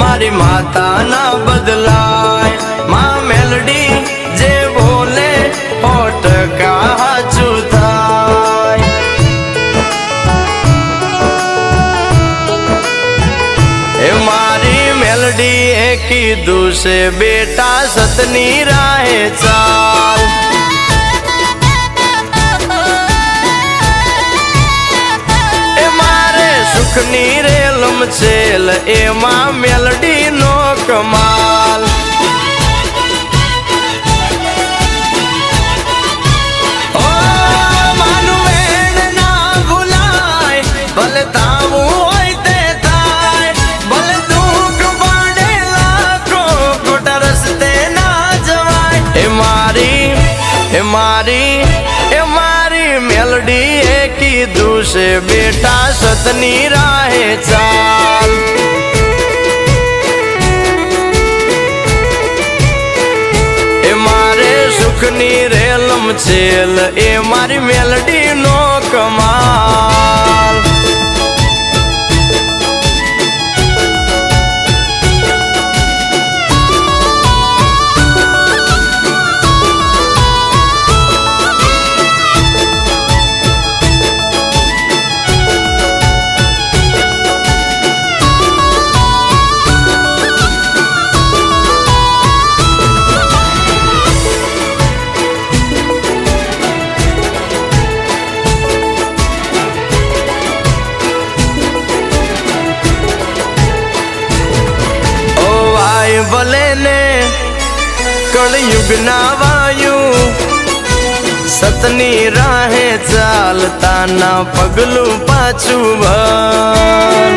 મારી માતા ના બદલાય માં મેલડી જે બોલે 100% હાચું થાય એ મારી મેલડી એ કીધું છે બેટા સતની રાહે ચાલ સુખની રેલમ છેલ એમાં મેલડી નો કમાલ ઓ માનું વેણ ના ભૂલાય ભલે તાવું હોય તે થાય ભલે દુઃખ પાડે લાખો ખોટા રસ્તે ના જવાય એ મારી મેલડી એ કીધું છે બેટા સતની રાહે ચાલ એ મારે સુખની રેલમ છેલ એ મારી મેલડી નો કમાલ ભલે ને કળયુગ ના વાયુ સતની રાહે ચાલતા ના પગલું પાછું ભર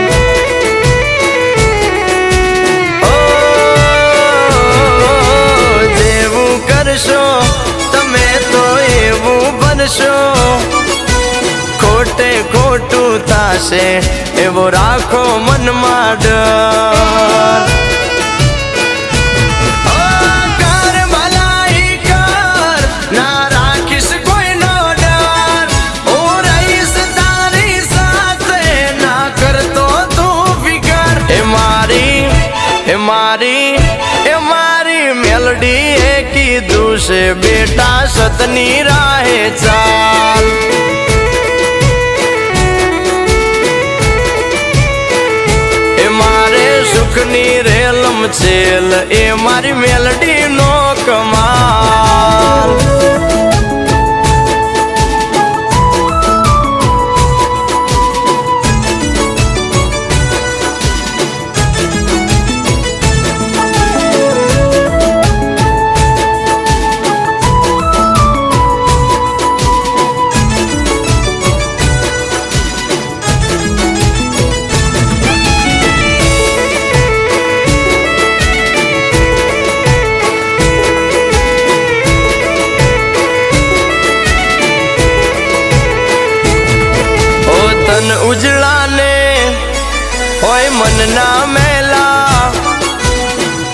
જેવું કરશો તમે તો એવું બનશો ખોટે ખોટું થાશે એવો રાખો મનમાં ડર મારી મેલડી એ કીધું છે બેટા સતની રાહે ચાલ એ મારે સુખની રેલમ છેલ એ મારી મેલડી નો કમાલ ઉજળા ને હોય મન ના મેલા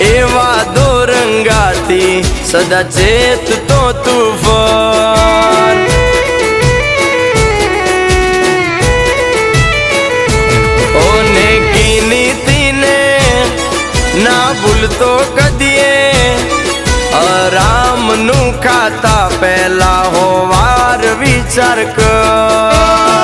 એવા દોરંગાથી સદા ચેત તો તુફાન ઓને કી નીતિને ના ભૂલતો કદીએ આરામ નું ખાતા પહેલા હોવાર વિચાર કર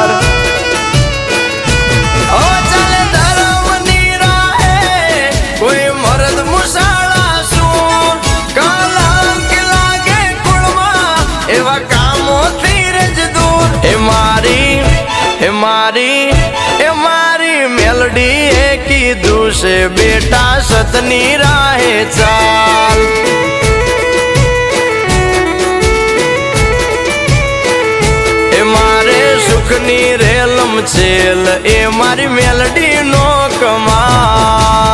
મારી મેલડી એ કીધું છે બેટા સતની રાહે ચાલ એ મારે સુખની રેલમ છેલ એ મારી મેલડી નો કમાલ